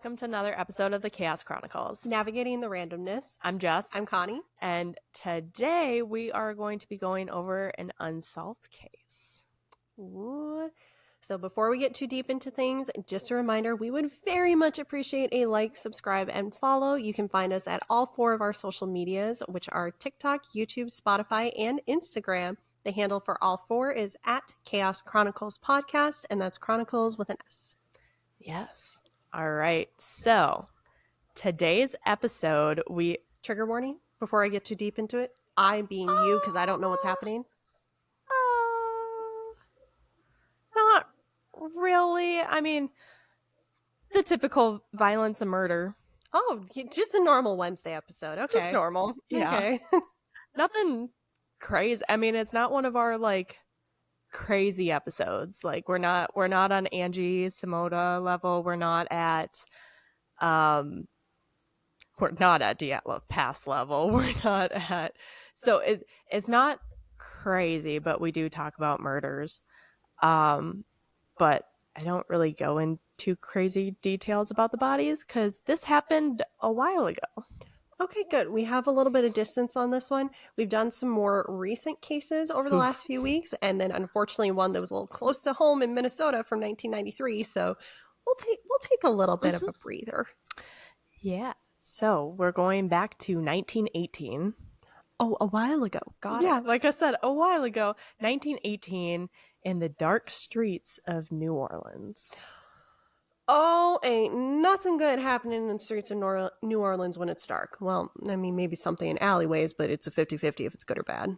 welcome to another episode of the Chaos Chronicles. Navigating the randomness. I'm Jess. I'm Connie. And today we are going to be going over an unsolved case. Ooh. So before we get too deep into things, just a reminder, we would very much appreciate a like, subscribe, and follow. You can find us at all 4 of our social medias, which are TikTok, YouTube, Spotify, and Instagram. The handle for all 4 is at Chaos Chronicles Podcast, and that's Chronicles with an S. Yes. All right. So today's episode, Trigger warning before I get too deep into it. I being you because I don't know what's happening. Not really. I mean, the typical violence and murder. Oh, just a normal Wednesday episode. Okay. Just normal. Yeah. Okay. Nothing crazy. I mean, it's not one of our crazy episodes. We're not on Angie Samoda level. We're not at Dyatlov Pass level. We're not at, so it's not crazy, but we do talk about murders. But I don't really go into crazy details about the bodies because this happened a while ago. Okay, good. We have a little bit of distance on this one. We've done some more recent cases over the last few weeks, and then unfortunately one that was a little close to home in Minnesota from 1993. So we'll take a little bit of a breather. Yeah. So we're going back to 1918. Oh, a while ago. Got Yeah, it. like I said, a while ago, 1918, in the dark streets of New Orleans. Oh, ain't nothing good happening in the streets of New Orleans when it's dark. Well, I mean, maybe something in alleyways, but it's a 50-50 if it's good or bad.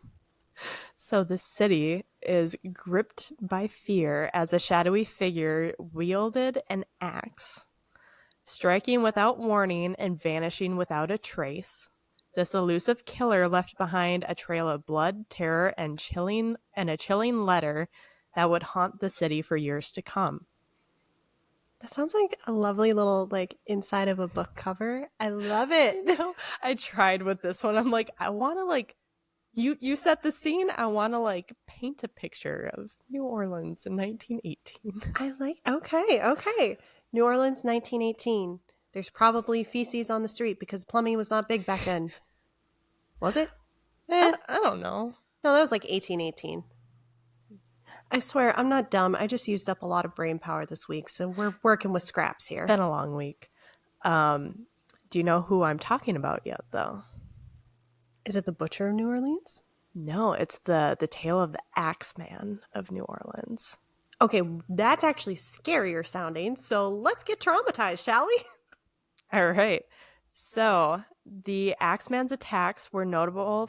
So the city is gripped by fear as a shadowy figure wielded an axe, striking without warning and vanishing without a trace. This elusive killer left behind a trail of blood, terror, and a chilling letter that would haunt the city for years to come. That sounds like a lovely little, inside of a book cover. I love it. No, I tried with this one. I'm like, I want to, you set the scene. I want to, paint a picture of New Orleans in 1918. Okay. New Orleans, 1918. There's probably feces on the street because plumbing was not big back then. Was it? I don't know. No, that was 1818. I swear, I'm not dumb. I just used up a lot of brain power this week, so we're working with scraps here. It's been a long week. Do you know who I'm talking about yet, though? Is it the Butcher of New Orleans? No, it's the tale of the Axeman of New Orleans. Okay, that's actually scarier sounding, so let's get traumatized, shall we? All right. So the Axeman's attacks were notable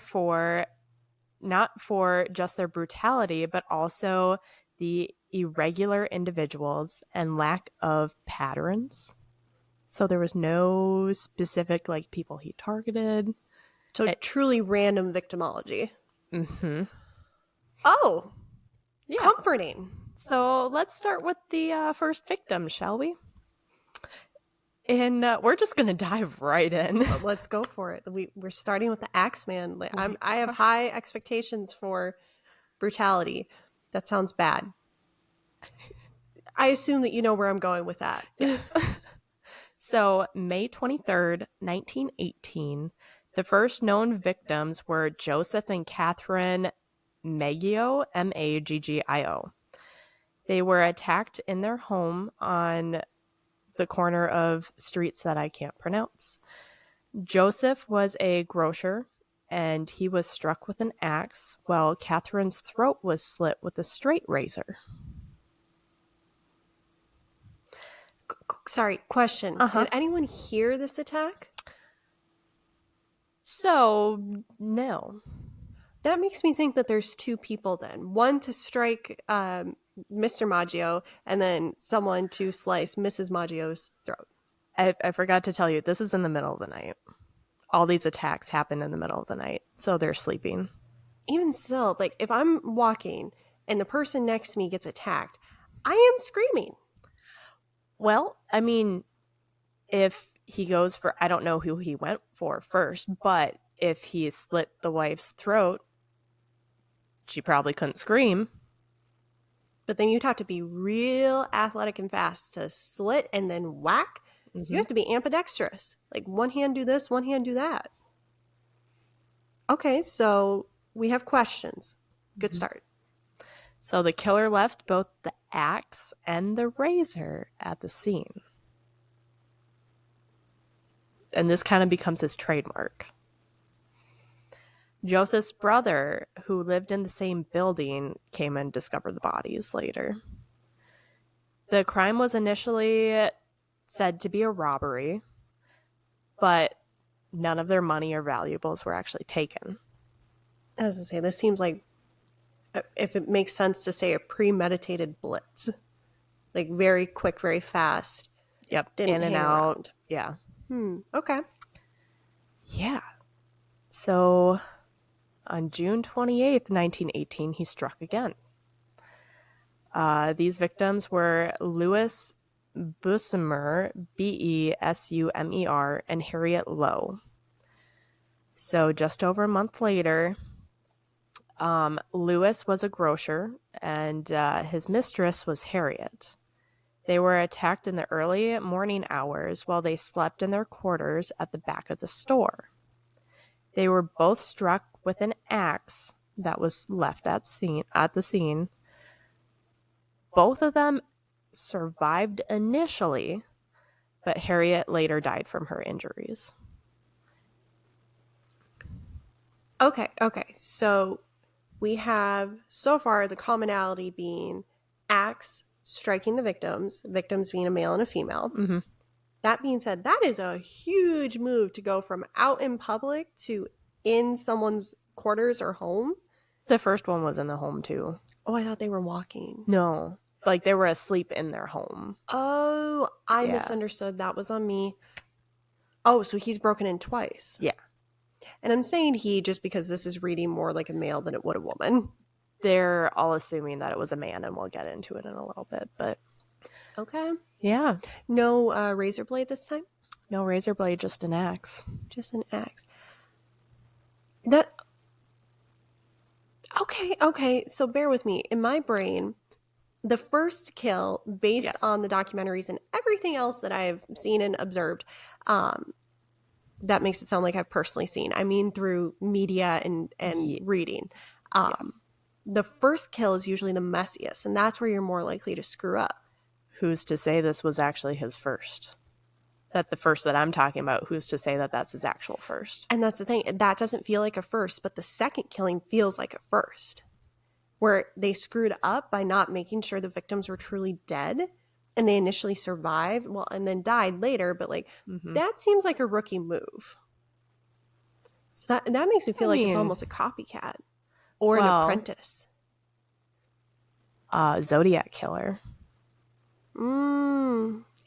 not for just their brutality, but also the irregular individuals and lack of patterns. So there was no specific people he targeted. So truly random victimology. Mm-hmm. Oh, yeah. Comforting. So let's start with the first victim, shall we? And we're just going to dive right in. Let's go for it. We're starting with the Axeman. I have high expectations for brutality. That sounds bad. I assume that you know where I'm going with that. Yes. So May 23rd, 1918, the first known victims were Joseph and Catherine Maggio, Maggio. They were attacked in their home on the corner of streets that I can't pronounce. Joseph was a grocer, and he was struck with an axe, while Catherine's throat was slit with a straight razor. Sorry, question. Did anyone hear this attack? So, no. That makes me think that there's 2 people then. One to strike Mr. Maggio, and then someone to slice Mrs. Maggio's throat. I forgot to tell you, this is in the middle of the night. All these attacks happen in the middle of the night, so they're sleeping. Even still, if I'm walking and the person next to me gets attacked, I am screaming. Well, I mean, if he goes for, I don't know who he went for first, but if he slit the wife's throat, she probably couldn't scream. But then you'd have to be real athletic and fast to slit and then whack. You have to be ambidextrous. Like, one hand do this, one hand do that. Okay, so we have questions. Good start. So the killer left both the axe and the razor at the scene. And this kind of becomes his trademark. Joseph's brother, who lived in the same building, came and discovered the bodies later. The crime was initially said to be a robbery, but none of their money or valuables were actually taken. As I say, this seems like, if it makes sense to say, a premeditated blitz. Like, very quick, very fast. Yep, Didn't in and hang out. around. Yeah. Okay. Yeah. So on June 28th, 1918, he struck again. These victims were Louis Busumer, Besumer, and Harriet Lowe. So just over a month later, Louis was a grocer, and his mistress was Harriet. They were attacked in the early morning hours while they slept in their quarters at the back of the store. They were both struck with an axe that was left at the scene. Both of them survived initially, but Harriet later died from her injuries. Okay. So we have, so far, the commonality being axe striking the victims being a male and a female. Mm-hmm. That being said, that is a huge move to go from out in public to in someone's quarters or home. The first one was in the home, too. Oh, I thought they were walking. No. Like, they were asleep in their home. Oh, I misunderstood. That was on me. Oh, so he's broken in twice. Yeah. And I'm saying he just because this is reading more like a male than it would a woman. They're all assuming that it was a man, and we'll get into it in a little bit, but... Okay. Yeah. No razor blade this time? No razor blade, just an axe. Just an axe. That... Okay. So bear with me. In my brain, the first kill, based on the documentaries and everything else that I've seen and observed, that makes it sound like I've personally seen. I mean, through media and reading. The first kill is usually the messiest, and that's where you're more likely to screw up. Who's to say this was actually his first? That the first that I'm talking about, who's to say that that's his actual first? And that's the thing. That doesn't feel like a first, but the second killing feels like a first. Where they screwed up by not making sure the victims were truly dead, and they initially survived, and then died later, but that seems like a rookie move. So that makes me feel like it's almost a copycat or an apprentice. Zodiac killer.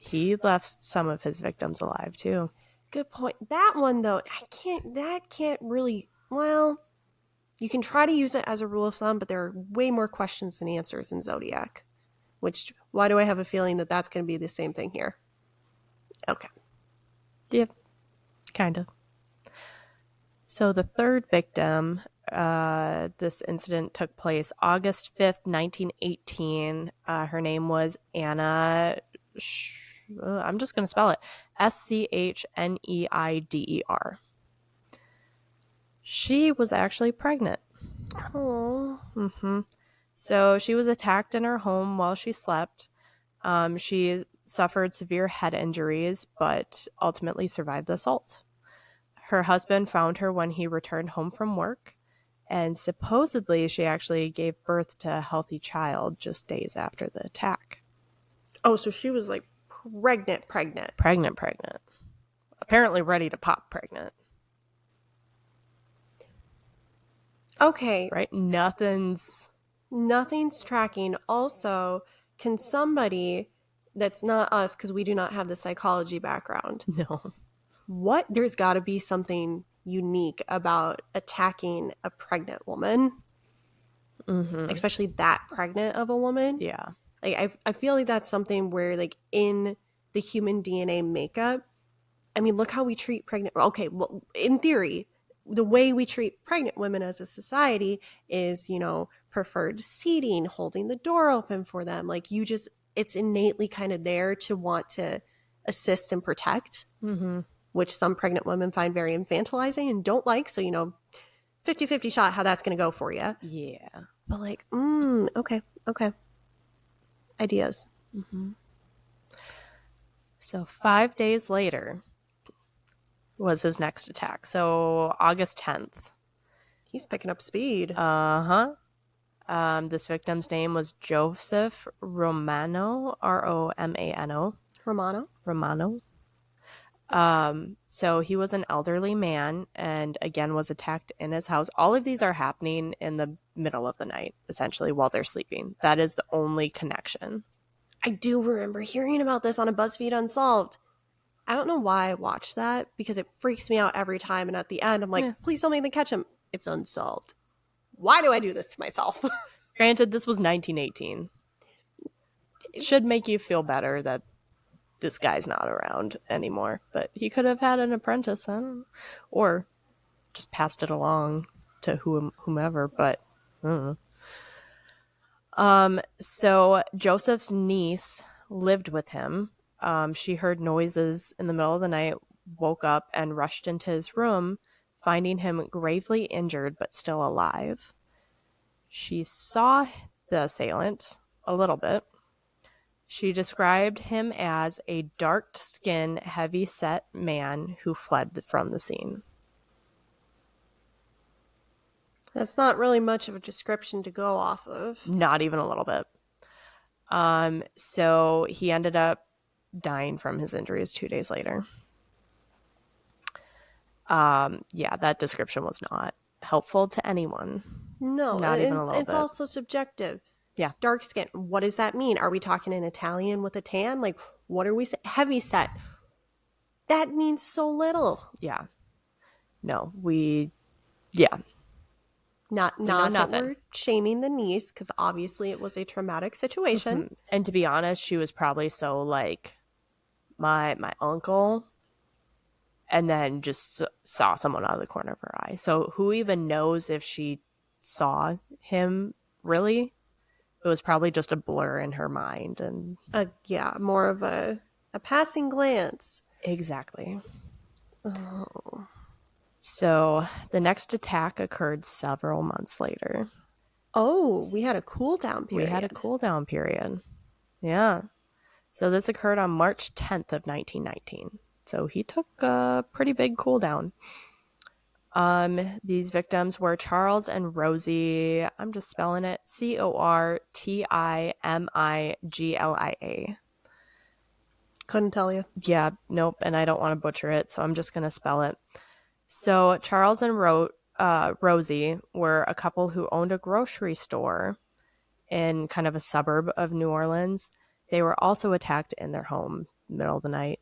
He left some of his victims alive too. Good point. That one though, that can't really, you can try to use it as a rule of thumb, but there are way more questions than answers in Zodiac. Why do I have a feeling that that's going to be the same thing here? Okay. Yep. Kind of. So the third victim, this incident took place August 5th, 1918. Her name was Anna, I'm just going to spell it, Schneider. She was actually pregnant. Oh. Mm-hmm. So she was attacked in her home while she slept. She suffered severe head injuries, but ultimately survived the assault. Her husband found her when he returned home from work, and supposedly she actually gave birth to a healthy child just days after the attack. Oh, so she was like pregnant. Pregnant. Apparently ready to pop pregnant. Okay. Right? Nothing's tracking. Also, can somebody that's not us, because we do not have the psychology background. No. There's got to be something unique about attacking a pregnant woman. Mm-hmm. Especially that pregnant of a woman. Yeah. Like, I feel like that's something where, like, in the human DNA makeup, I mean, look how we treat pregnant. Okay, well, in theory, the way we treat pregnant women as a society is, preferred seating, holding the door open for them. Like, it's innately kind of there to want to assist and protect, Mm-hmm. which some pregnant women find very infantilizing and don't like. So, 50-50 shot how that's going to go for you. Yeah. But like, okay. Ideas. Mm-hmm. So 5 days later was his next attack. So August 10th. He's picking up speed. Uh-huh. This victim's name was Joseph Romano, Romano. Romano. So he was an elderly man and again was attacked in his house. All of these are happening in the middle of the night, essentially, while they're sleeping. That is the only connection. I do remember hearing about this on a BuzzFeed Unsolved. I don't know why I watched that because it freaks me out every time. And at the end, I'm like, please tell me they catch him. It's unsolved. Why do I do this to myself? Granted, this was 1918. It should make you feel better that this guy's not around anymore, but he could have had an apprentice, I don't know, or just passed it along to whomever. But so Joseph's niece lived with him. She heard noises in the middle of the night, woke up and rushed into his room, finding him gravely injured but still alive. She saw the assailant a little bit. She described him as a dark-skinned, heavy-set man who fled from the scene. That's not really much of a description to go off of. Not even a little bit. So he ended up dying from his injuries 2 days later. Yeah, that description was not helpful to anyone. No, not even a little it's bit. also subjective. Yeah. Dark skin. What does that mean? Are we talking an Italian with a tan? Like, what are we saying? Heavy set. That means so little. Yeah. No, yeah. Not that we're shaming the niece, because obviously it was a traumatic situation. Mm-hmm. And to be honest, she was probably so like my uncle, and then just saw someone out of the corner of her eye. So who even knows if she saw him really? It was probably just a blur in her mind. And yeah, more of a passing glance. Exactly. Oh. So the next attack occurred several months later. Oh, we had a cool down period. Yeah. So this occurred on March 10th of 1919. So he took a pretty big cool down. These victims were Charles and Rosie. I'm just spelling it Cortimiglia. Couldn't tell you. Yeah, nope. And I don't want to butcher it, so I'm just going to spell it. So Charles and Rosie were a couple who owned a grocery store in kind of a suburb of New Orleans. They were also attacked in their home middle of the night.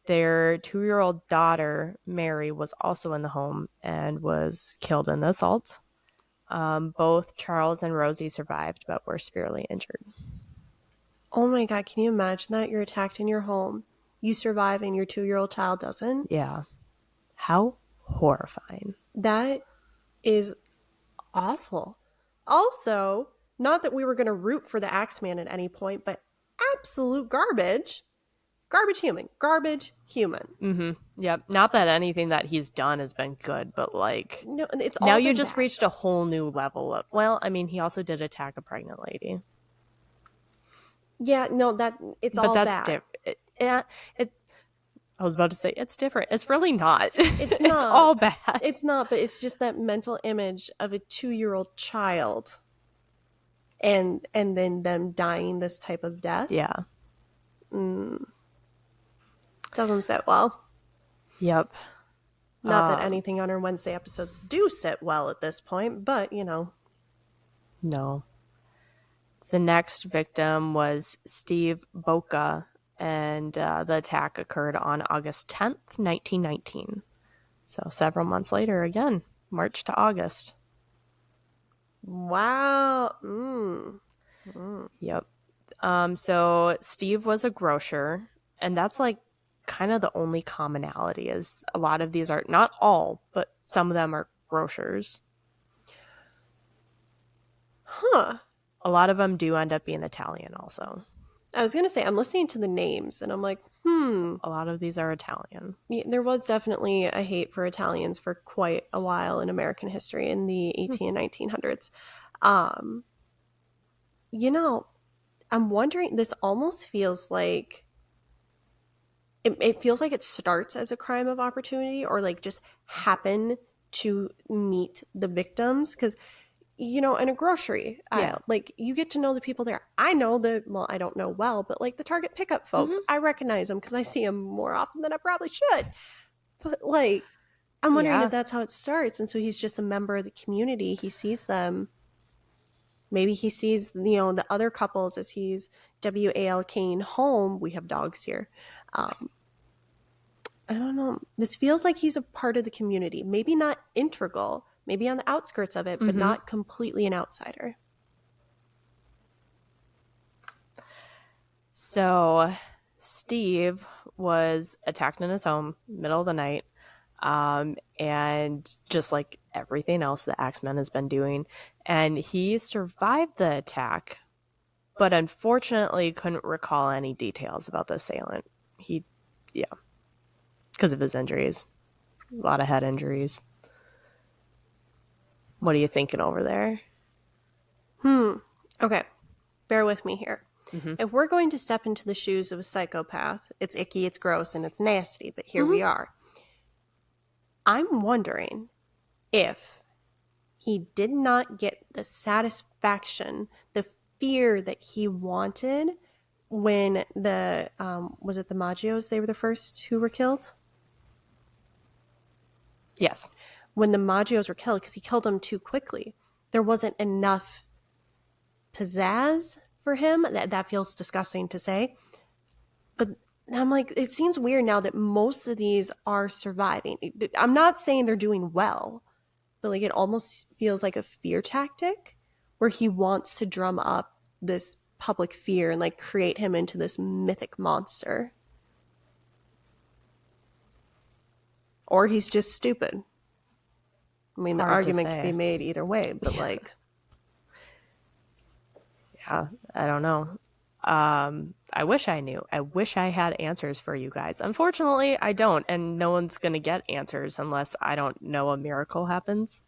Their 2-year-old daughter, Mary, was also in the home and was killed in the assault. Both Charles and Rosie survived, but were severely injured. Oh my God, can you imagine that? You're attacked in your home, you survive, and your 2-year-old child doesn't? Yeah. How horrifying. That is awful. Also, not that we were going to root for the Axeman at any point, but absolute garbage. Garbage human. Mm-hmm. Yep. Not that anything that he's done has been good, but like, no, it's now you just reached a whole new level of. Well, I mean, he also did attack a pregnant lady. Yeah, no, it's all bad. But that's different. I was about to say it's different. It's really not. It's not. It's all bad. It's not, but it's just that mental image of a 2-year-old child, and then them dying this type of death. Yeah. Doesn't sit well. Yep. Not that anything on our Wednesday episodes do sit well at this point, but No. The next victim was Steve Boca, and the attack occurred on August 10th, 1919. So several months later, again, March to August. Wow. Yep. So Steve was a grocer, and that's like kind of the only commonality is a lot of these are, not all, but some of them are grocers. Huh. A lot of them do end up being Italian also. I was going to say, I'm listening to the names and I'm like, A lot of these are Italian. there was definitely a hate for Italians for quite a while in American history in the 18 and 1900s. You know, I'm wondering, this almost feels like, it feels like it starts as a crime of opportunity or like just happen to meet the victims. Because, in a grocery aisle, like you get to know the people there. I know I don't know well, but like the Target pickup folks, I recognize them because I see them more often than I probably should. But like, I'm wondering if that's how it starts. And so he's just a member of the community. He sees them. Maybe he sees, the other couples as he's WALKing home. We have dogs here. I don't know. This feels like he's a part of the community. Maybe not integral, maybe on the outskirts of it, but not completely an outsider. So Steve was attacked in his home, middle of the night. And just like everything else that Axeman has been doing. And he survived the attack, but unfortunately couldn't recall any details about the assailant. Because of his injuries. A lot of head injuries. What are you thinking over there? Okay. Bear with me here. If we're going to step into the shoes of a psychopath, it's icky, it's gross, and it's nasty, but here we are. I'm wondering if he did not get the satisfaction, the fear that he wanted when was it the Maggios? They were the first who were killed? Yes. When the Maggios were killed, because he killed them too quickly, there wasn't enough pizzazz for him. That feels disgusting to say. But I'm like, it seems weird now that most of these are surviving. I'm not saying they're doing well, but like it almost feels like a fear tactic where he wants to drum up this public fear and like create him into this mythic monster. Or he's just stupid. I mean, the argument can be made either way, but like... Yeah, I don't know. I wish I knew. I wish I had answers for you guys. Unfortunately, I don't, and no one's going to get answers unless I don't know a miracle happens,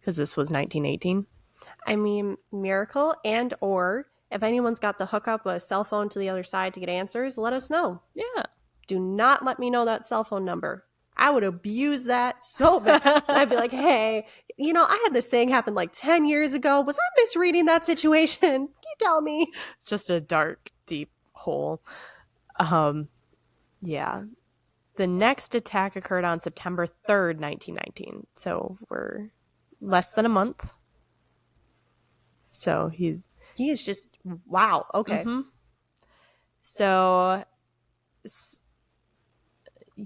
because this was 1918. I mean, miracle or if anyone's got the hookup, a cell phone to the other side to get answers, let us know. Yeah. Do not let me know that cell phone number. I would abuse that so bad. I'd be like, hey, I had this thing happen like 10 years ago. Was I misreading that situation? Can you tell me? Just a dark, deep hole. Yeah. The next attack occurred on September 3rd, 1919. So we're less than a month. So he is just, wow. Okay. So...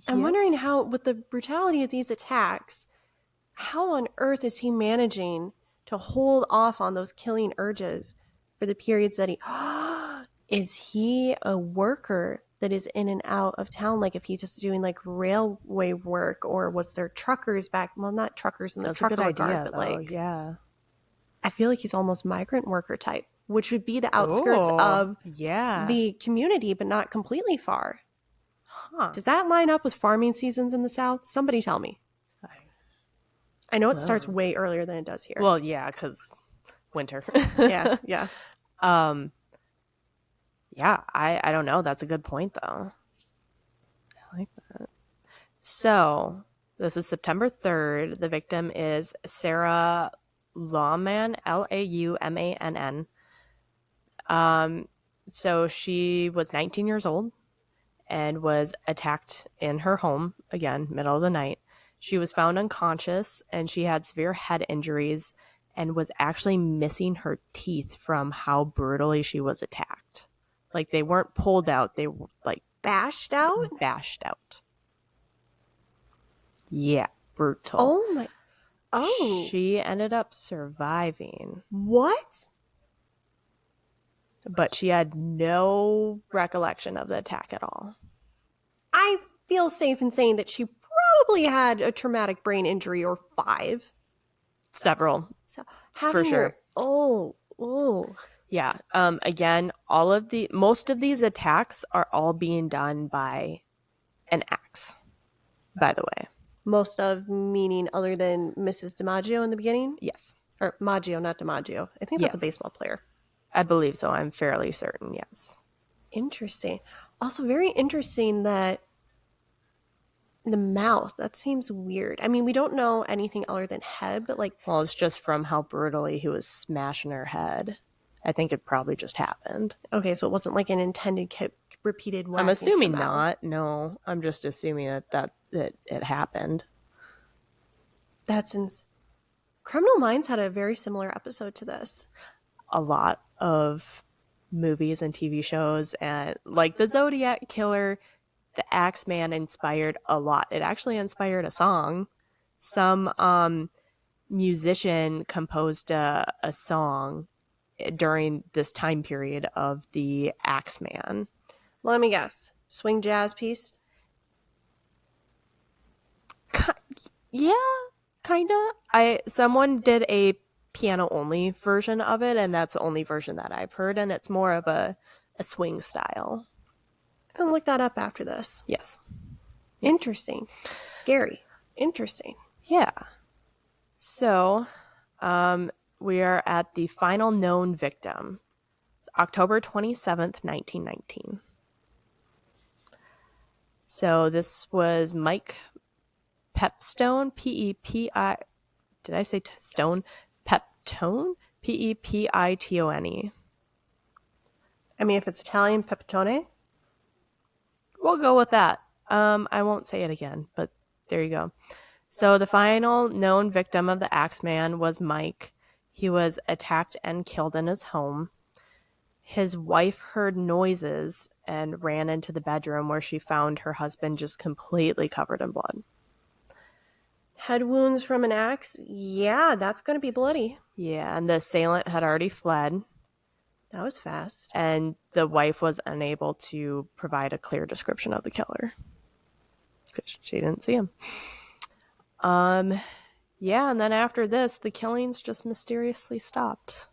I'm wondering how, with the brutality of these attacks, how on earth is he managing to hold off on those killing urges for the periods that he... Is he a worker that is in and out of town? Like if he's just doing like railway work, or was there truckers back? Well, not truckers in the trucker regard, but like... Yeah. I feel like he's almost migrant worker type, which would be the outskirts of the community, but not completely far. Does that line up with farming seasons in the South? Somebody tell me. I know it starts way earlier than it does here. Well, yeah, because winter. Yeah. Yeah, I don't know. That's a good point, though. I like that. So, this is September 3rd. The victim is Sarah Laumann, Laumann. So, she was 19 years old and was attacked in her home, again, middle of the night. She was found unconscious, and she had severe head injuries and was actually missing her teeth from how brutally she was attacked. Like, they weren't pulled out. They were, like... Bashed out? Bashed out. Yeah, brutal. Oh, my... Oh. She ended up surviving. What? But she had no recollection of the attack at all. I feel safe in saying that she probably had a traumatic brain injury or 5. Several. For sure. Oh. Yeah. Again, most of these attacks are all being done by an axe, by the way. Most of meaning other than Mrs. DiMaggio in the beginning? Yes. Or Maggio, not DiMaggio. I think that's a Yes. baseball player. I believe so. I'm fairly certain, yes. Interesting. Also, very interesting that the mouth, that seems weird. I mean, we don't know anything other than head, but like... Well, it's just from how brutally he was smashing her head. I think it probably just happened. Okay, so it wasn't like an intended repeated whacking. I'm assuming not. No, I'm just assuming that it happened. That's Criminal Minds had a very similar episode to this. A lot of movies and TV shows, and like the Zodiac Killer, the Axeman inspired a lot. It actually inspired a song. Some musician composed a song during this time period of the Axeman. Let me guess. Swing jazz piece? Yeah, kind of. Someone did a piano only version of it, and that's the only version that I've heard, and it's more of a swing style. I'll look that up after this. Yes. Interesting. Scary. Interesting. Yeah. So, we are at the final known victim. It's October 27th, 1919. So this was Mike Pepstone, P-E-P-I... Did I say stone? Peptone? P-E-P-I-T-O-N-E. I mean, if it's Italian, pepitone? We'll go with that. I won't say it again, but there you go. So the final known victim of the Axeman was Mike. He was attacked and killed in his home. His wife heard noises and ran into the bedroom where she found her husband just completely covered in blood. Head wounds from an axe? Yeah, that's going to be bloody. Yeah, and the assailant had already fled. That was fast. And the wife was unable to provide a clear description of the killer because she didn't see him. Yeah, and then after this, the killings just mysteriously stopped.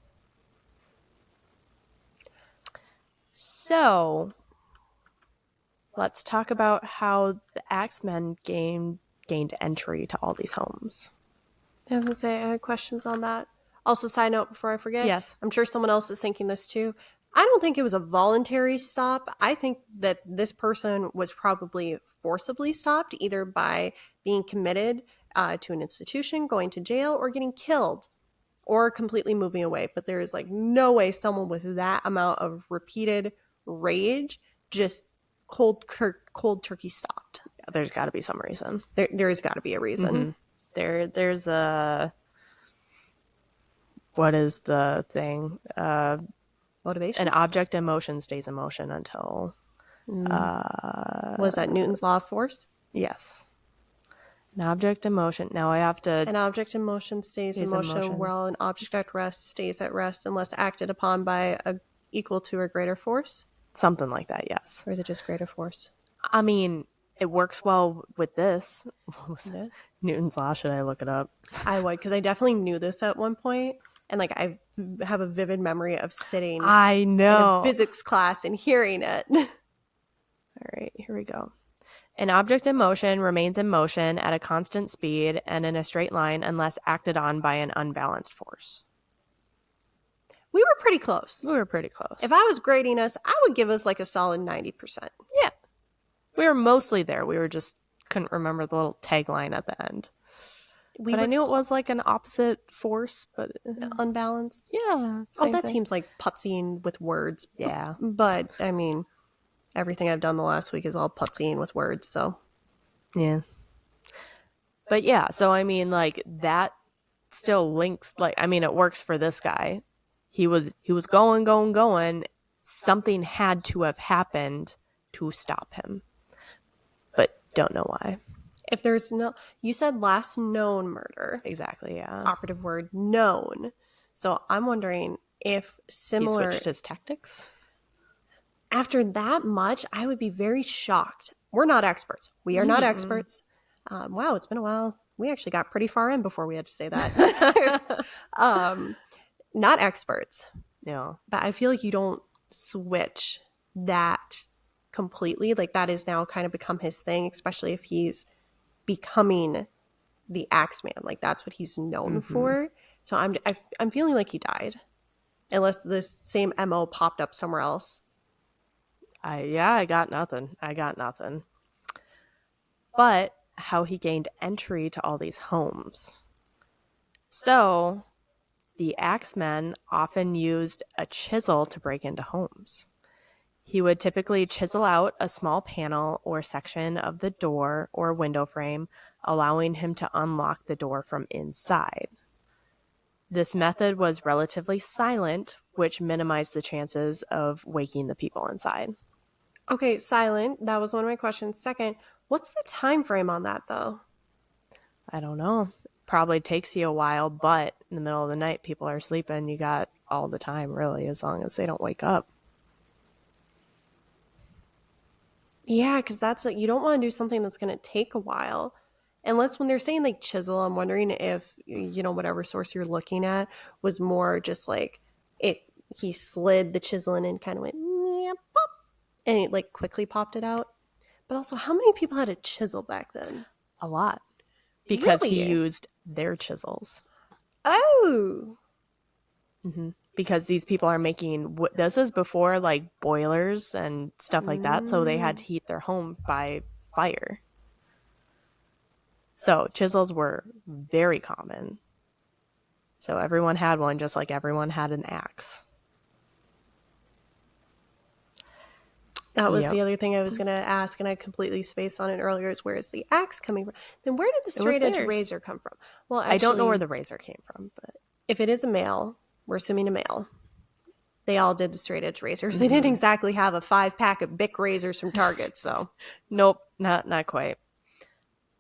So, let's talk about how the Axemen gained entry to all these homes. I was going to say, I had questions on that. Also, side note before I forget, Yes. I'm sure someone else is thinking this too. I don't think it was a voluntary stop. I think that this person was probably forcibly stopped, either by being committed to an institution, going to jail, or getting killed, or completely moving away. But there is like no way someone with that amount of repeated rage just cold turkey stopped. Yeah, there's got to be some reason. There's got to be a reason. Mm-hmm. There's a... What is the thing? Motivation? An object in motion stays in motion until... Was that Newton's law of force? Yes. An object in motion. Now I have to... An object in motion stays in motion, while an object at rest stays at rest unless acted upon by a equal to or greater force? Something like that, yes. Or is it just greater force? I mean, it works well with this. It is? Newton's law, should I look it up? I would, because I definitely knew this at one point. And like I have a vivid memory of sitting I know. in a physics class and hearing it. All right, here we go. An object in motion remains in motion at a constant speed and in a straight line unless acted on by an unbalanced force. We were pretty close. We were pretty close. If I was grading us, I would give us like a solid 90%. Yeah. We were mostly there. We were just couldn't remember the little tagline at the end. But I knew it was like an opposite force, but... Unbalanced? Yeah. Oh, that seems like putzing with words. Yeah. But, I mean, everything I've done the last week is all putzing with words, so... Yeah. But yeah, so I mean, like, that still links, like, I mean, it works for this guy. He was going. Something had to have happened to stop him. But don't know why. If there's no... You said last known murder. Exactly, yeah. Operative word, known. So I'm wondering if similar... He switched his tactics? After that much, I would be very shocked. We're not experts. We are not experts. Wow, it's been a while. We actually got pretty far in before we had to say that. Not experts. No. But I feel like you don't switch that completely. Like that is now kind of become his thing, especially if he's becoming the Axeman. Like that's what he's known for. So I'm feeling like he died, unless this same MO popped up somewhere else. I got nothing. But how he gained entry to all these homes. So, the Axemen often used a chisel to break into homes. He would typically chisel out a small panel or section of the door or window frame, allowing him to unlock the door from inside. This method was relatively silent, which minimized the chances of waking the people inside. Okay, silent. That was one of my questions. Second, what's the time frame on that though? I don't know. Probably takes you a while, but in the middle of the night, people are sleeping. You got all the time, really, as long as they don't wake up. Yeah, because that's like, you don't want to do something that's going to take a while. Unless when they're saying like chisel, I'm wondering if, whatever source you're looking at was more just like he slid the chisel in and kind of went, "Meow, pop," and it like quickly popped it out. But also, how many people had a chisel back then? A lot. Because he Really? used their chisels. Oh. Because these people are making, this is before like boilers and stuff like that, so they had to heat their home by fire. So chisels were very common. So everyone had one, just like everyone had an axe. That was the other thing I was going to ask, and I completely spaced on it earlier, is where is the axe coming from? Then where did the straight edge razor come from? Well, actually, I don't know where the razor came from, but if it is a male, we're assuming a male. They all did the straight edge razors. They didn't exactly have a 5-pack of Bic razors from Target, so. Nope, not quite.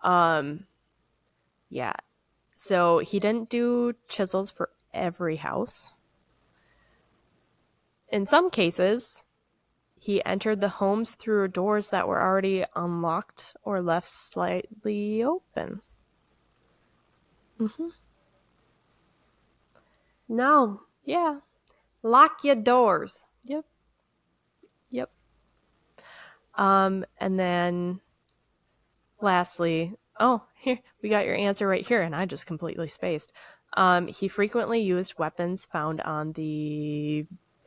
Yeah. So he didn't do chisels for every house. In some cases, he entered the homes through doors that were already unlocked or left slightly open. No. Yeah. Lock your doors. Yep. And then lastly, here, we got your answer right here, and I just completely spaced. He frequently used weapons found on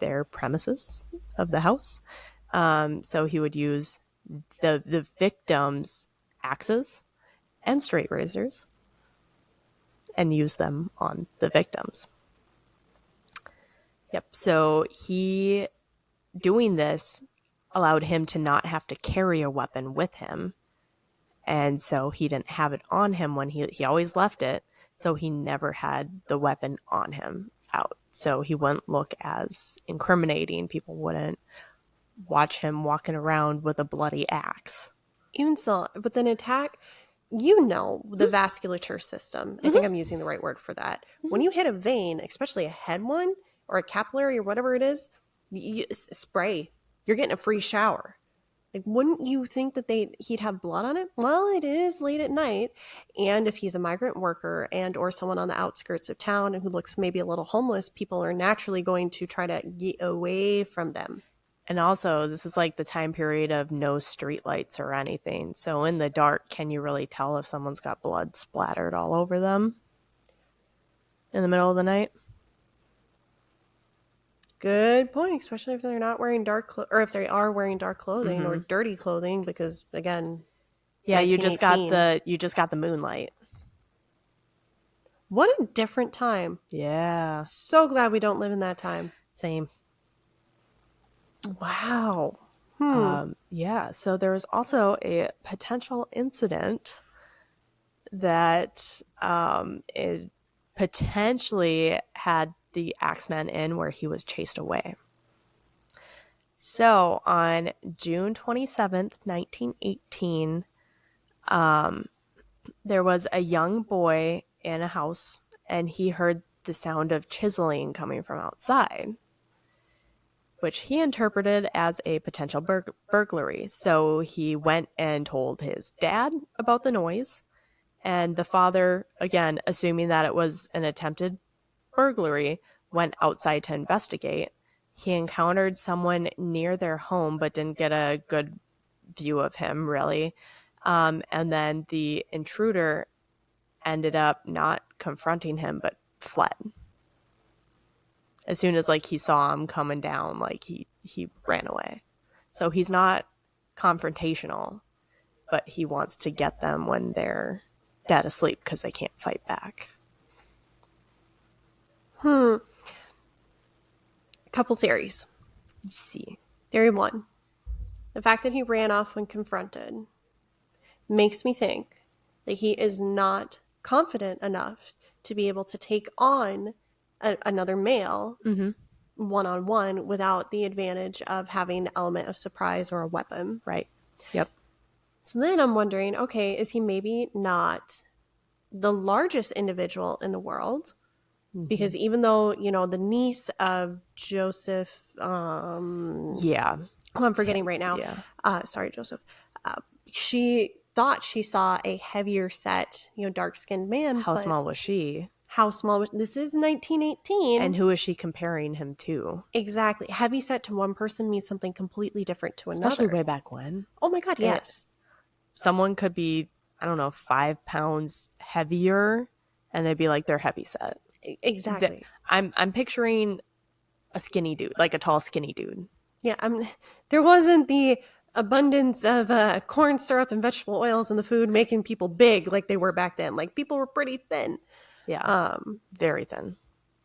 their premises of the house. So he would use the victims' axes and straight razors and use them on the victims. Yep. So he doing this allowed him to not have to carry a weapon with him. And so he didn't have it on him when he always left it. So he never had the weapon on him out. So he wouldn't look as incriminating. People wouldn't watch him walking around with a bloody axe. Even still, with an attack, the vasculature system. I think I'm using the right word for that. When you hit a vein, especially a head one or a capillary or whatever it is, you spray. You're getting a free shower. Like, wouldn't you think that he'd have blood on it? Well, it is late at night, and if he's a migrant worker and or someone on the outskirts of town and who looks maybe a little homeless, people are naturally going to try to get away from them. And also, this is like the time period of no street lights or anything. So in the dark, can you really tell if someone's got blood splattered all over them in the middle of the night? Good point, especially if they're not wearing or if they are wearing dark clothing or dirty clothing, because again, yeah, you just got the moonlight. What a different time. Yeah. So glad we don't live in that time. Same. Wow. Yeah, so there was also a potential incident that it potentially had the Axeman in where he was chased away. So on June 27th, 1918, there was a young boy in a house, and he heard the sound of chiseling coming from outside, which he interpreted as a potential burglary. So he went and told his dad about the noise, and the father, again, assuming that it was an attempted burglary, went outside to investigate. He encountered someone near their home but didn't get a good view of him, really. And then the intruder ended up not confronting him but fled. As soon as like he saw him coming down, like he ran away. So he's not confrontational, but he wants to get them when they're dead asleep because they can't fight back. A couple theories. Let's see. Theory 1. The fact that he ran off when confronted makes me think that he is not confident enough to be able to take on another male one-on-one without the advantage of having the element of surprise or a weapon. Right. Yep. So then I'm wondering, okay, is he maybe not the largest individual in the world? Because even though, you know, the niece of Joseph, I'm forgetting right now. Yeah. Sorry, Joseph. She thought she saw a heavier set, you know, dark-skinned man. How small was she? How small was this? Is 1918. And who is she comparing him to? Exactly. Heavy set to one person means something completely different to another. Especially way back when. Oh my God, yes. Someone could be, I don't know, 5 pounds heavier, and they'd be like, they're heavy set. Exactly. I'm picturing a skinny dude, like a tall, skinny dude. Yeah, there wasn't the abundance of corn syrup and vegetable oils in the food making people big like they were back then. Like, people were pretty thin. Yeah. Very thin.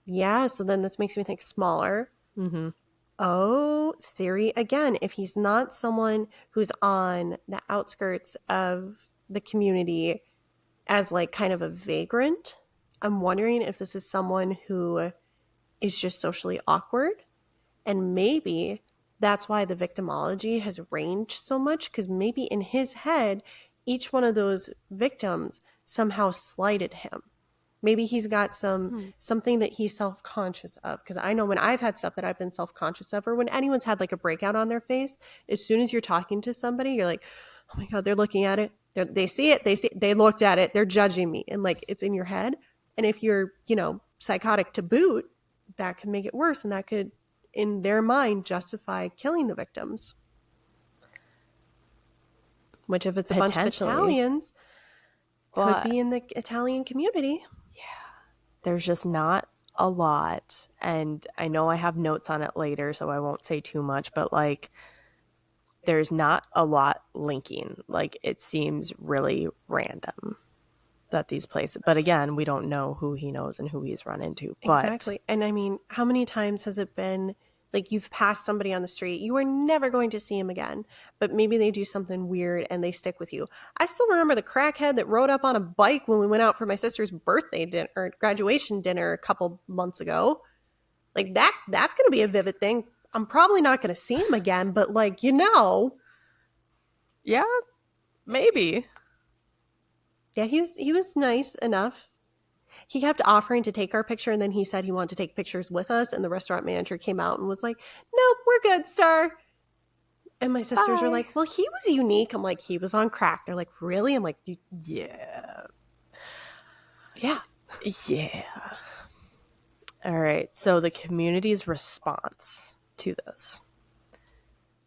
Yeah, so then this makes me think smaller. Mm-hmm. Oh, theory again. If he's not someone who's on the outskirts of the community as like kind of a vagrant, I'm wondering if this is someone who is just socially awkward. And maybe that's why the victimology has ranged so much, because maybe in his head, each one of those victims somehow slighted him. Maybe he's got something that he's self-conscious of. Because I know when I've had stuff that I've been self-conscious of, or when anyone's had like a breakout on their face, as soon as you're talking to somebody, you're like, oh my God, they're looking at it. They see it. They looked at it. They're judging me. And like, it's in your head. And if you're, you know, psychotic to boot, that could make it worse. And that could, in their mind, justify killing the victims. Which, if it's a bunch of Italians, could be in the Italian community. There's just not a lot. And I know I have notes on it later, so I won't say too much, but like, there's not a lot linking. Like, it seems really random that these places, but again, we don't know who he knows and who he's run into. But exactly. And I mean, how many times has it been like you've passed somebody on the street, you are never going to see him again, but maybe they do something weird and they stick with you. I still remember the crackhead that rode up on a bike when we went out for my sister's birthday dinner or graduation dinner a couple months ago. Like that's going to be a vivid thing. I'm probably not going to see him again, but like, you know. Yeah, maybe. Yeah, he was nice enough. He kept offering to take our picture, and then he said he wanted to take pictures with us, and the restaurant manager came out and was like, nope, we're good, sir. And my sisters were like, well, he was unique. I'm like, he was on crack. They're like, really? I'm like, yeah. Yeah. Yeah. All right. So the community's response to this.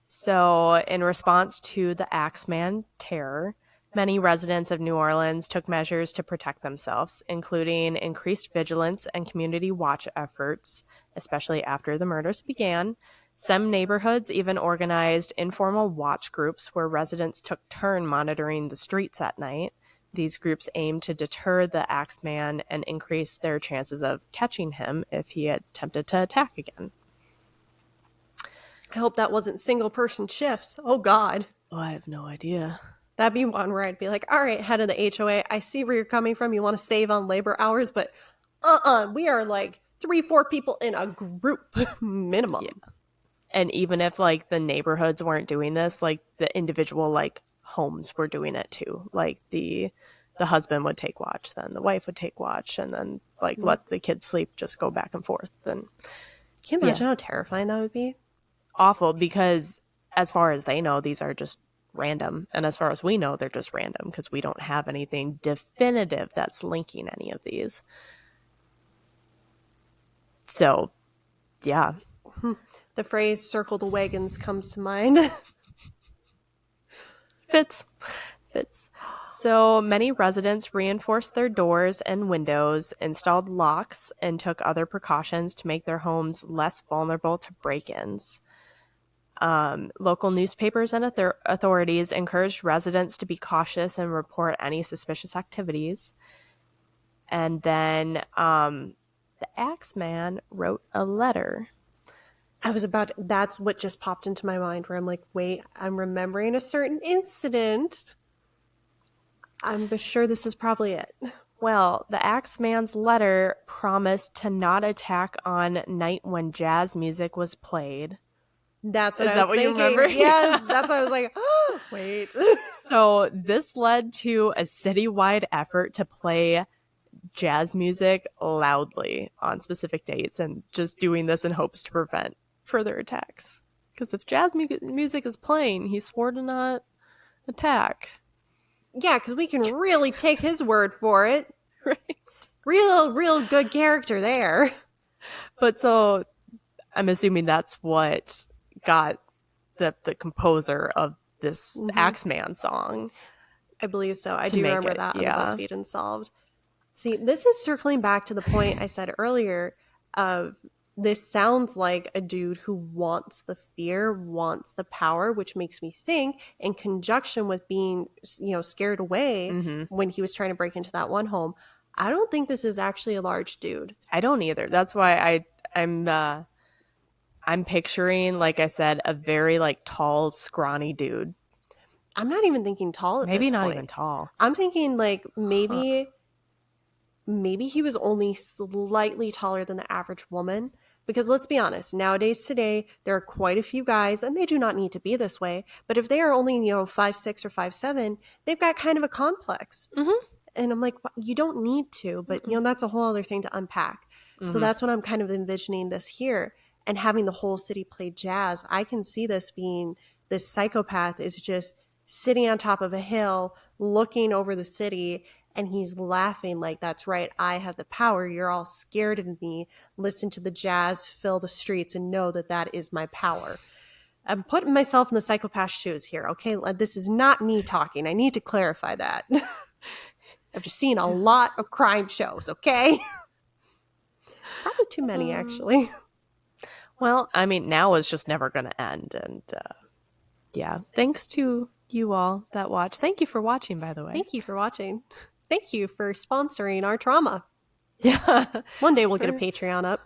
So in response to the Axeman terror, many residents of New Orleans took measures to protect themselves, including increased vigilance and community watch efforts, especially after the murders began. Some neighborhoods even organized informal watch groups where residents took turn monitoring the streets at night. These groups aimed to deter the Axeman and increase their chances of catching him if he attempted to attack again. I hope that wasn't single person shifts. Oh, God. Oh, I have no idea. That'd be one where I'd be like, all right, head of the HOA, I see where you're coming from. You want to save on labor hours, but we are like 3-4 people in a group minimum. Yeah. And even if like the neighborhoods weren't doing this, like the individual like homes were doing it too. Like the husband would take watch, then the wife would take watch, and then like let the kids sleep, just go back and forth. Then can you imagine how terrifying that would be? Awful, because as far as they know, these are just random, and as far as we know, they're just random because we don't have anything definitive that's linking any of these. So, yeah. The phrase "circle the wagons" comes to mind. Fits. So many residents reinforced their doors and windows, installed locks, and took other precautions to make their homes less vulnerable to break-ins. Local newspapers and authorities encouraged residents to be cautious and report any suspicious activities. And then the Axeman wrote a letter. That's what just popped into my mind, where I'm like, wait, I'm remembering a certain incident. I'm sure this is probably it. Well, the Axeman's letter promised to not attack on night when jazz music was played. That's what Is I that was what you thinking. remember? Yes, that's what I was like, oh, wait. So this led to a citywide effort to play jazz music loudly on specific dates, and just doing this in hopes to prevent further attacks. Because if jazz music is playing, he swore to not attack. Yeah, because we can really take his word for it. Right. Real good character there. But so I'm assuming that's what got the composer of this Axeman song. I believe so. I do remember that on the BuzzFeed Unsolved. See, this is circling back to the point I said earlier of this sounds like a dude who wants the fear, wants the power, which makes me think, in conjunction with being, scared away when he was trying to break into that one home, I don't think this is actually a large dude. I don't either. That's why I'm picturing, like I said, a very tall, scrawny dude. I'm not even thinking tall at this point. Maybe not even tall. I'm thinking maybe he was only slightly taller than the average woman. Because let's be honest, nowadays today, there are quite a few guys, and they do not need to be this way, but if they are only, 5'6" or 5'7", they've got kind of a complex. And I'm like, you don't need to, but that's a whole other thing to unpack. So that's what I'm kind of envisioning this here. And having the whole city play jazz, I can see this being, this psychopath is just sitting on top of a hill, looking over the city, and he's laughing like, that's right, I have the power. You're all scared of me. Listen to the jazz, fill the streets, and know that that is my power. I'm putting myself in the psychopath's shoes here, okay? This is not me talking. I need to clarify that. I've just seen a lot of crime shows, okay? Probably too many, actually. Well, I mean, now is just never going to end. And yeah, thanks to you all that watch. Thank you for watching, by the way. Thank you for watching. Thank you for sponsoring our trauma. Yeah. One day we'll get a Patreon up.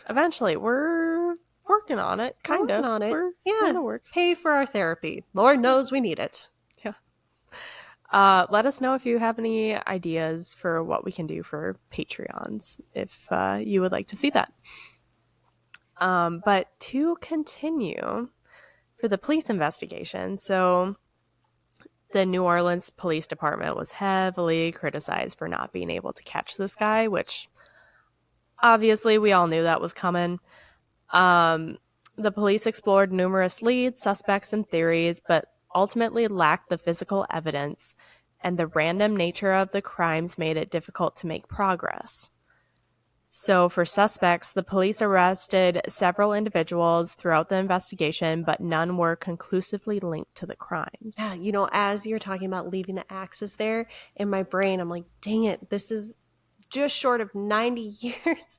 Eventually. We're working on it. Kind of. On it. Kind of works. Pay for our therapy. Lord knows we need it. Yeah. Let us know if you have any ideas for what we can do for Patreons, if you would like to see that. But to continue, for the police investigation, so the New Orleans Police Department was heavily criticized for not being able to catch this guy, which obviously we all knew that was coming. The police explored numerous leads, suspects, and theories, but ultimately lacked the physical evidence, and the random nature of the crimes made it difficult to make progress. So for suspects, the police arrested several individuals throughout the investigation, but none were conclusively linked to the crimes. Yeah, as you're talking about leaving the axes there, in my brain, I'm like, dang it, this is just short of 90 years.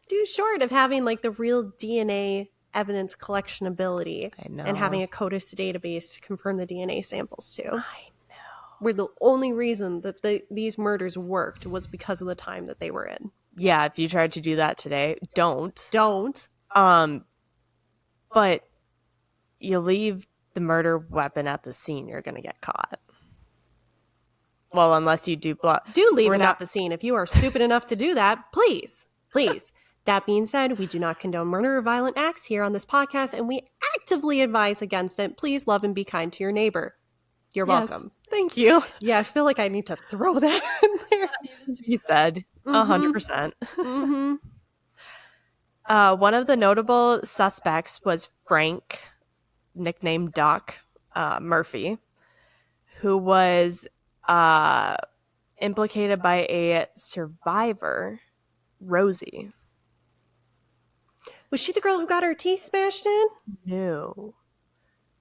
Too short of having the real DNA evidence collection ability. I know. And having a CODIS database to confirm the DNA samples too. I know. Where the only reason that these murders worked was because of the time that they were in. Yeah, if you tried to do that today, don't. But you leave the murder weapon at the scene, you're going to get caught. Well, unless you do Do leave it at the scene. If you are stupid enough to do that, please. That being said, we do not condone murder or violent acts here on this podcast, and we actively advise against it. Please love and be kind to your neighbor. You're welcome. Thank you. Yeah, I feel like I need to throw that in there. You said 100%. One of the notable suspects was Frank, nicknamed Doc Murphy, who was implicated by a survivor, Rosie. Was she the girl who got her teeth smashed in? No.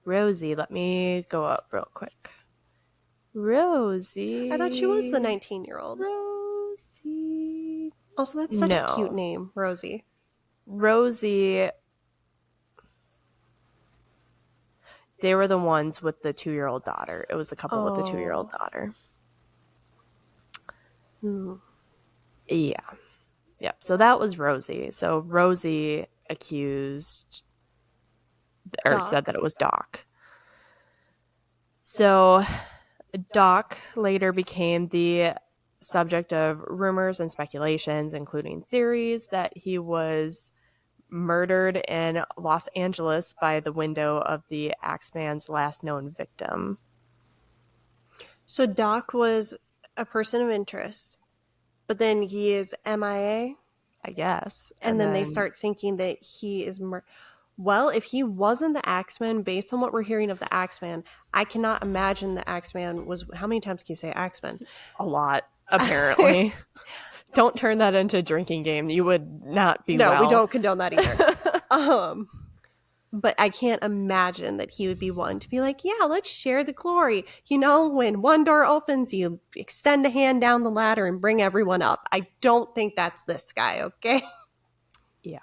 Rosie, let me go up real quick. Rosie. I thought she was the 19-year-old. Rosie. Also, that's such a cute name, Rosie. Rosie. They were the ones with the 2-year-old daughter. It was the couple with the 2-year-old daughter. Yeah. Yep. So that was Rosie. So Rosie accused or said that it was Doc. So Doc later became the subject of rumors and speculations, including theories that he was murdered in Los Angeles by the window of the Axeman's last known victim. So Doc was a person of interest, but then he is MIA? I guess. And then they start thinking that he is... Well, if he wasn't the Axeman, based on what we're hearing of the Axeman, I cannot imagine the Axeman was... How many times can you say Axeman? A lot, apparently. Don't turn that into a drinking game. You would not be well. No, we don't condone that either. But I can't imagine that he would be one to be like, yeah, let's share the glory. You know, when one door opens, you extend a hand down the ladder and bring everyone up. I don't think that's this guy, okay? Yeah.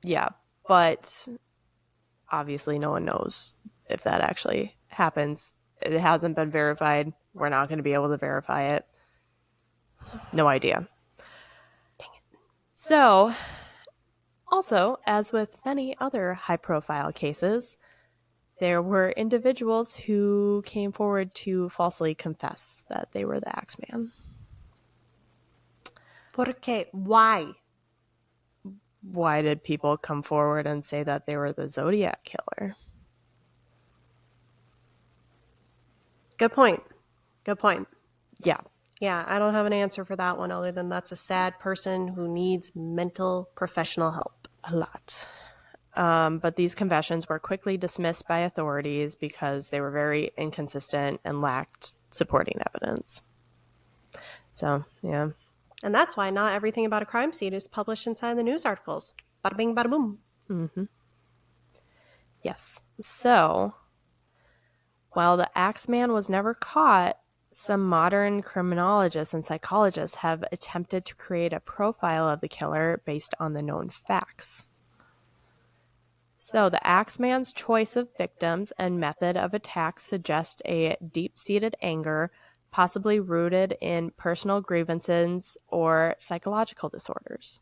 Yeah, but obviously no one knows if that actually happens. It hasn't been verified. We're not going to be able to verify it. No idea. Dang it. So, also, as with many other high-profile cases, there were individuals who came forward to falsely confess that they were the Axeman. ¿Por qué? Why? Why did people come forward and say that they were the Zodiac killer? Good point. Good point. Yeah. Yeah, I don't have an answer for that one other than that's a sad person who needs mental professional help. A lot. But these confessions were quickly dismissed by authorities because they were very inconsistent and lacked supporting evidence. So, yeah. And that's why not everything about a crime scene is published inside the news articles. Bada bing, bada boom. Mm-hmm. Yes. So, while the Axeman was never caught, some modern criminologists and psychologists have attempted to create a profile of the killer based on the known facts. So, the Axeman's choice of victims and method of attack suggest a deep-seated anger, possibly rooted in personal grievances or psychological disorders.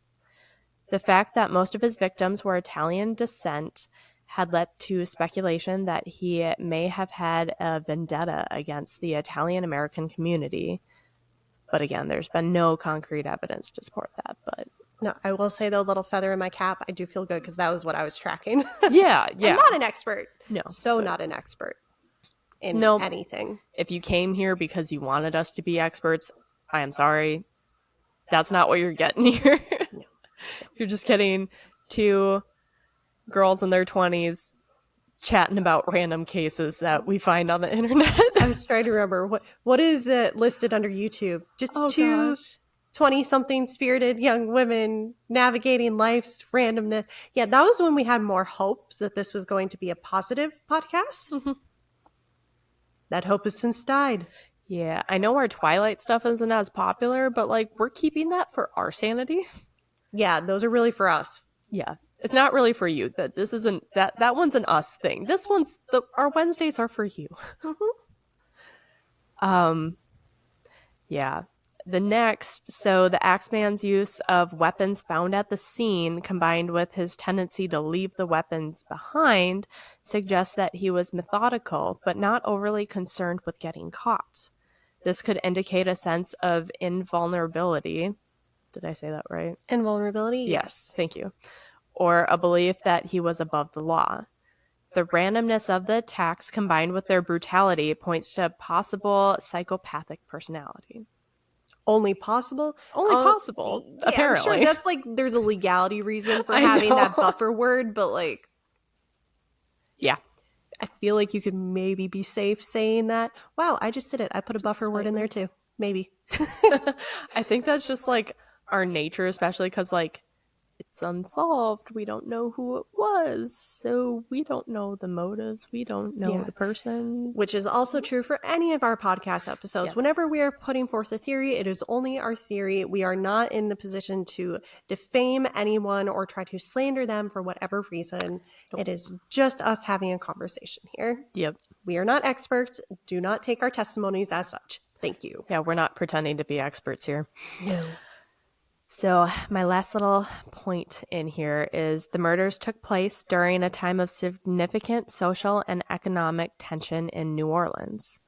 The fact that most of his victims were Italian descent had led to speculation that he may have had a vendetta against the Italian-American community. But again, there's been no concrete evidence to support that. But no, I will say, though, little feather in my cap, I do feel good because that was what I was tracking. Yeah. I'm not an expert. No. So not an expert in anything. If you came here because you wanted us to be experts, I am sorry. That's not what you're getting here. No. You're just getting two girls in their 20s chatting about random cases that we find on the internet. I was trying to remember what is listed under YouTube. Just two 20-something spirited young women navigating life's randomness. Yeah, that was when we had more hope that this was going to be a positive podcast. Mm-hmm. That hope has since died. Yeah, I know our Twilight stuff isn't as popular, but like we're keeping that for our sanity. Yeah, those are really for us. Yeah. It's not really for you. That this isn't that one's an us thing. This one's our Wednesdays are for you. Mm-hmm. Yeah. The Axeman's use of weapons found at the scene combined with his tendency to leave the weapons behind suggests that he was methodical but not overly concerned with getting caught. This could indicate a sense of invulnerability. Did I say that right? Invulnerability? Yes, thank you. Or a belief that he was above the law. The randomness of the attacks combined with their brutality points to a possible psychopathic personality. Only possible? Only possible, yeah, apparently. I'm sure that's like, there's a legality reason for having that buffer word, but like... Yeah. I feel like you could maybe be safe saying that. Wow, I just did it. I put a buffer word in there too. Maybe. I think that's just like our nature, especially because like it's unsolved. We don't know who it was, so we don't know the motives. We don't know the person. Which is also true for any of our podcast episodes. Yes. Whenever we are putting forth a theory, it is only our theory. We are not in the position to defame anyone or try to slander them for whatever reason. Nope. It is just us having a conversation here. Yep. We are not experts. Do not take our testimonies as such. Thank you. Yeah, we're not pretending to be experts here. No. So my last little point in here is the murders took place during a time of significant social and economic tension in New Orleans.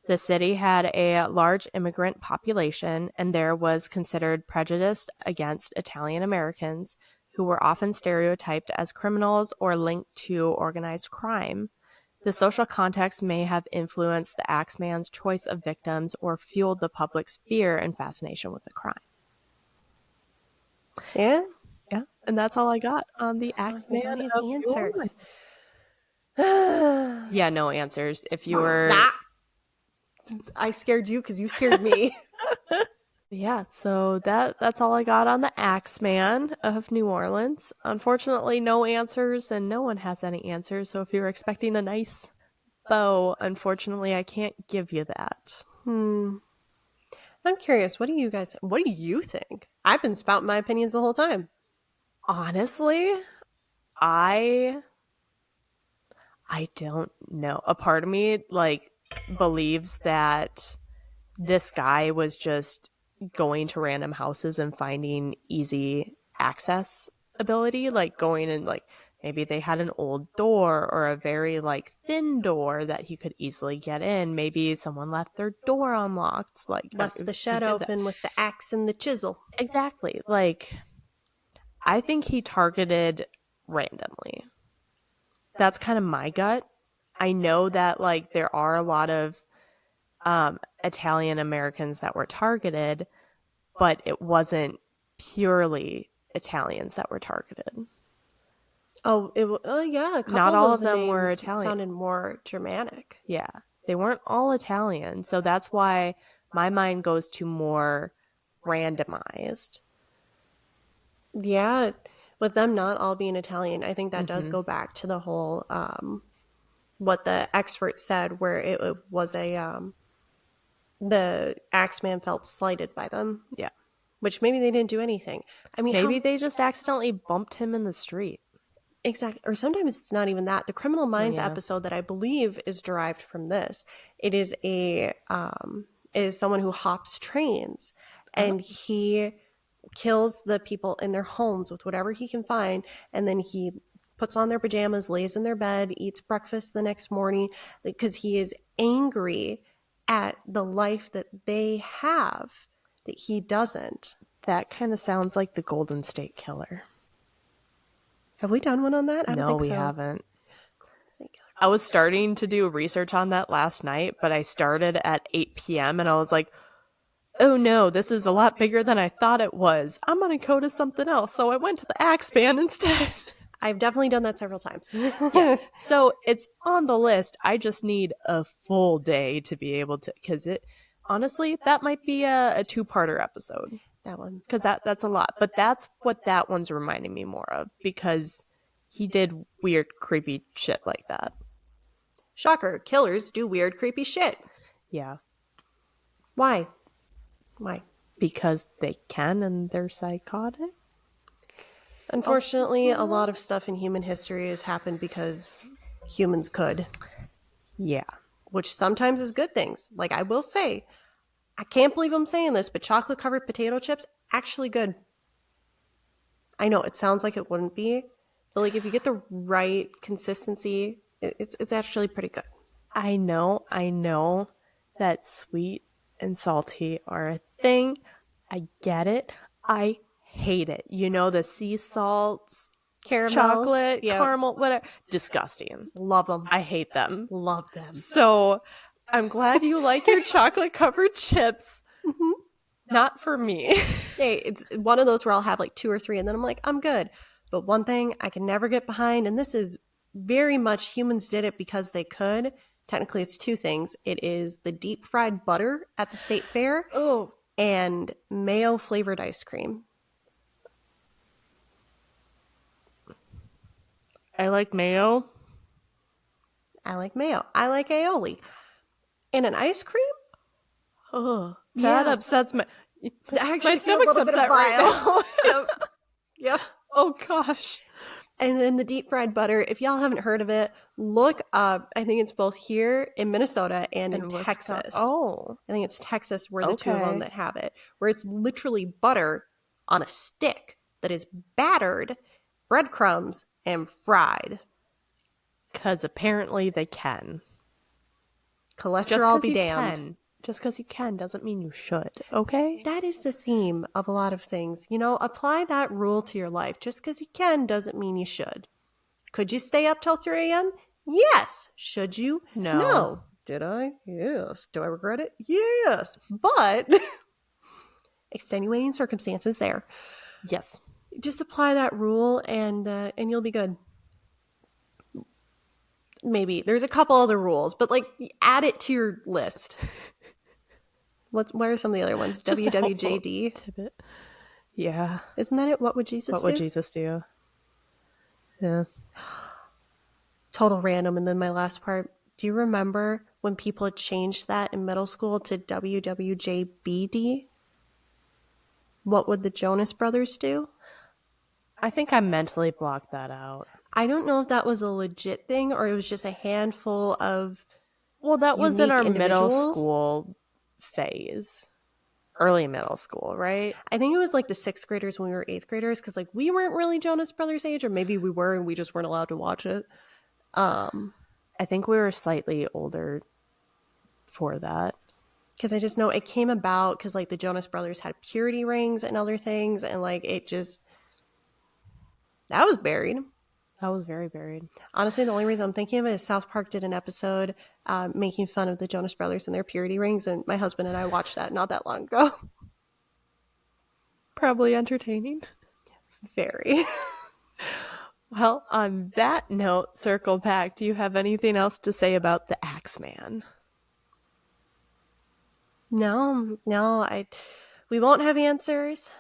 The city had a large immigrant population, and there was considered prejudice against Italian Americans, who were often stereotyped as criminals or linked to organized crime. The social context may have influenced the Axeman's choice of victims or fueled the public's fear and fascination with the crime. Yeah? Yeah, and that's all I got on the Axeman of New Orleans. Yeah, no answers. If you were... I scared you because you scared me. Yeah, so that's all I got on the Axeman of New Orleans. Unfortunately, no answers, and no one has any answers. So if you're expecting a nice bow, unfortunately, I can't give you that. I'm curious. What do you think? I've been spouting my opinions the whole time. Honestly, I don't know. A part of me like believes that this guy was just going to random houses and finding easy access ability, like going and like maybe they had an old door or a very like thin door that he could easily get in. Maybe someone left their door unlocked, like left the shed open with the axe and the chisel. Exactly. Like I think he targeted randomly. That's kind of my gut. I know that like there are a lot of Italian Americans that were targeted, but it wasn't purely Italians that were targeted. Oh, yeah. Not all of them were Italian. Sounded more Germanic. Yeah, they weren't all Italian, so that's why my mind goes to more randomized. Yeah, with them not all being Italian, I think that does go back to the whole what the experts said, where it was the Axeman felt slighted by them. Yeah. Which maybe they didn't do anything. I mean, maybe they just accidentally bumped him in the street. Exactly. Or sometimes it's not even that. The Criminal Minds episode that I believe is derived from this. It is is someone who hops trains, and he kills the people in their homes with whatever he can find, and then he puts on their pajamas, lays in their bed, eats breakfast the next morning because he is angry at the life that they have that he doesn't. That kind of sounds like the Golden State Killer. Have we done one on that? I don't think so. No, we haven't. I was starting to do research on that last night, but I started at 8 p.m. and I was like, oh no, this is a lot bigger than I thought it was. I'm going to go to something else. So I went to the Axeman instead. I've definitely done that several times. Yeah. So it's on the list. I just need a full day to be able to, because honestly, that might be a two-parter episode. That one. Because that's a lot. But that's what that one's reminding me more of, because he did weird, creepy shit like that. Shocker. Killers do weird, creepy shit. Yeah. Why? Because they can and they're psychotic? Unfortunately, a lot of stuff in human history has happened because humans could. Yeah. Which sometimes is good things. Like, I will say, I can't believe I'm saying this, but chocolate-covered potato chips, actually good. I know, it sounds like it wouldn't be, but like if you get the right consistency, it's actually pretty good. I know that sweet and salty are a thing. I get it. I hate it. You know, the sea salts, Caramels, chocolate, caramel, whatever. Disgusting. Love them. I hate them. Love them. So I'm glad you like your chocolate covered chips. Mm-hmm. Not for me. Hey, it's one of those where I'll have like 2 or 3 and then I'm like, I'm good. But one thing I can never get behind, and this is very much humans did it because they could, Technically, it's two things. It is the deep fried butter at the state fair Oh, and mayo flavored ice cream. I like mayo. I like mayo. I like aioli. And an ice cream? Oh, that Yeah. upsets my I actually feel a stomach's little bit of upset right bile. now. Yep. Yep. Oh gosh. And then the deep fried butter, if y'all haven't heard of it, look up. I think it's both here in Minnesota and in Texas. Oh, I think it's Texas where the two of them okay. that have it, where it's literally butter on a stick that is battered, breadcrumbs, and fried. Because apparently they can. Cholesterol be damned. Just because you can doesn't mean you should, okay? That is the theme of a lot of things. You know, apply that rule to your life. Just because you can doesn't mean you should. Could you stay up till 3 a.m.? Yes. Should you? No. Did I? Yes. Do I regret it? Yes. But extenuating circumstances there. Yes. Just apply that rule and you'll be good. Maybe there's a couple other rules, but like add it to your list. What are some of the other ones? Just a helpful WWJD. tidbit. Yeah. Isn't that it? What would Jesus do? What would Jesus do? Yeah. Total random. And then my last part. Do you remember when people had changed that in middle school to WWJBD? What would the Jonas Brothers do? I think I mentally blocked that out. I don't know if that was a legit thing or it was just a handful of Well, that was in our middle individuals. school phase. Early middle school, right? I think it was like the 6th graders when we were 8th graders because like we weren't really Jonas Brothers age, or maybe we were and we just weren't allowed to watch it. I think we were slightly older for that. Because I just know it came about because like the Jonas Brothers had purity rings and other things, and like it just that was buried. That was very buried. Honestly, the only reason I'm thinking of it is South Park did an episode making fun of the Jonas Brothers and their purity rings, and my husband and I watched that not that long ago. Probably entertaining. Very. Well, on that note, circle back. Do you have anything else to say about the Axeman? No, we won't have answers.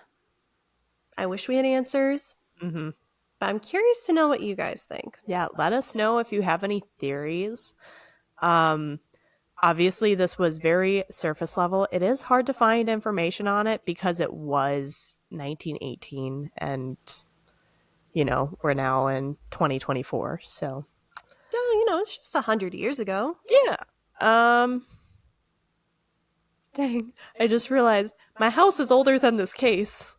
I wish we had answers. Mm-hmm. But I'm curious to know what you guys think. Yeah, let us know if you have any theories. Obviously, this was very surface level. It is hard to find information on it because it was 1918 and, we're now in 2024. So, It's just 100 years ago. yeah. Dang, I just realized my house is older than this case.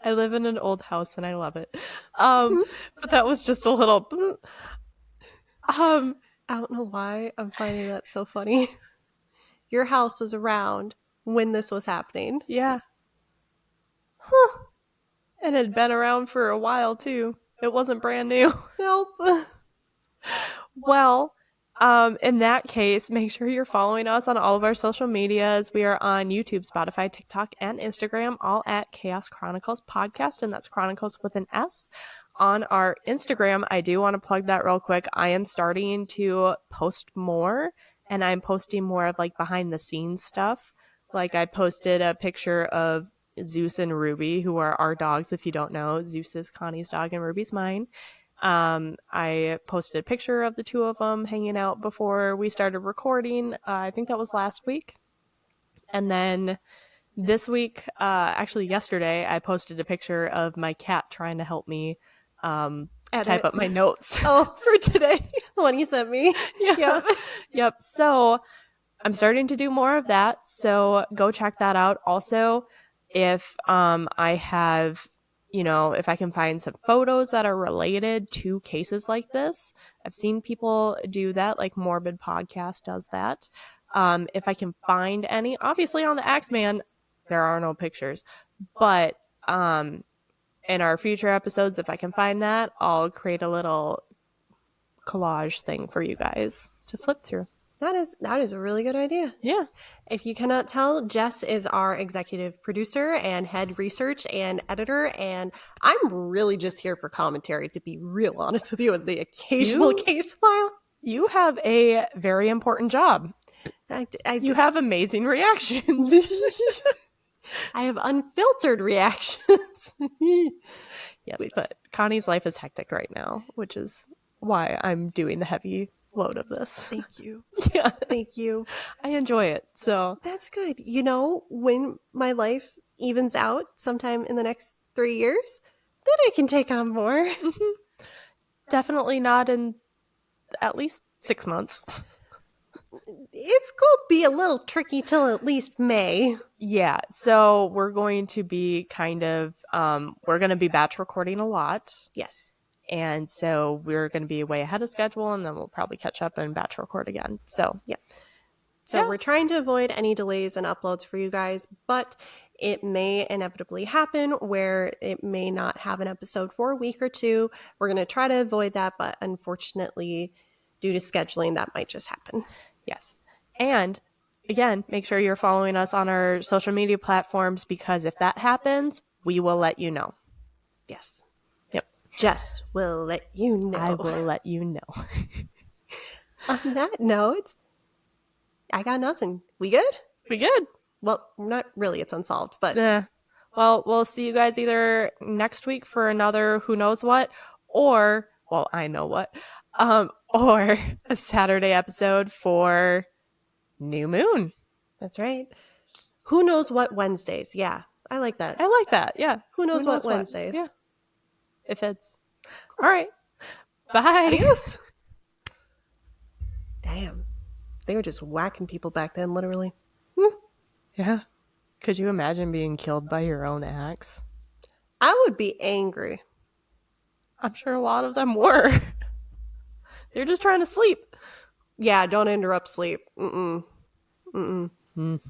I live in an old house and I love it. But that was just a little. I don't know why I'm finding that so funny. Your house was around when this was happening. Yeah. Huh. And it had been around for a while too. It wasn't brand new. Nope. Well, in that case, make sure you're following us on all of our social medias. We are on YouTube, Spotify, TikTok, and Instagram, all at Chaos Chronicles Podcast, and that's Chronicles with an S. On our Instagram, I do want to plug that real quick. I am starting to post more, and I'm posting more of like behind the scenes stuff. Like I posted a picture of Zeus and Ruby, who are our dogs, if you don't know. Zeus is Connie's dog and Ruby's mine. I posted a picture of the two of them hanging out before we started recording. I think that was last week. And then this week, actually yesterday, I posted a picture of my cat trying to help me type up my notes for today. The one you sent me. Yeah. Yep. So I'm starting to do more of that. So go check that out. Also, if I have, if I can find some photos that are related to cases like this, I've seen people do that, like Morbid Podcast does that. If I can find any, obviously on the Axeman, there are no pictures, but in our future episodes, if I can find that, I'll create a little collage thing for you guys to flip through. That is a really good idea. Yeah. If you cannot tell, Jess is our executive producer and head research and editor, and I'm really just here for commentary, to be real honest with you, and the occasional case file. You have a very important job. You have amazing reactions. I have unfiltered reactions. Yes, but Connie's life is hectic right now, which is why I'm doing the heavy load of this. Thank you. Yeah. Thank you. I enjoy it. So that's good. You know, when my life evens out sometime in the next 3 years, then I can take on more. Definitely not in at least 6 months. It's going to be a little tricky till at least May. Yeah. So we're going to be we're going to be batch recording a lot. Yes. And so we're going to be way ahead of schedule, and then we'll probably catch up and batch record again. So, yeah. So we're trying to avoid any delays in uploads for you guys, but it may inevitably happen where it may not have an episode for a week or two. We're going to try to avoid that, but unfortunately, due to scheduling, that might just happen. Yes. And again, make sure you're following us on our social media platforms, because if that happens, we will let you know. Yes. Yep. Jess will let you know. I will let you know. On that note, I got nothing. We good? We good. Well, not really. It's unsolved, but... Well, we'll see you guys either next week for another who knows what, or, well, I know what, or a Saturday episode for New Moon. That's right. Who knows what Wednesdays? Yeah, I like that. I like that. Yeah. Who knows what Wednesdays? Yeah. If it's... All right. Bye. Adios. Damn. They were just whacking people back then, literally. Yeah. Could you imagine being killed by your own axe? I would be angry. I'm sure a lot of them were. They're just trying to sleep. Yeah, don't interrupt sleep. Mm-mm. Mm-mm.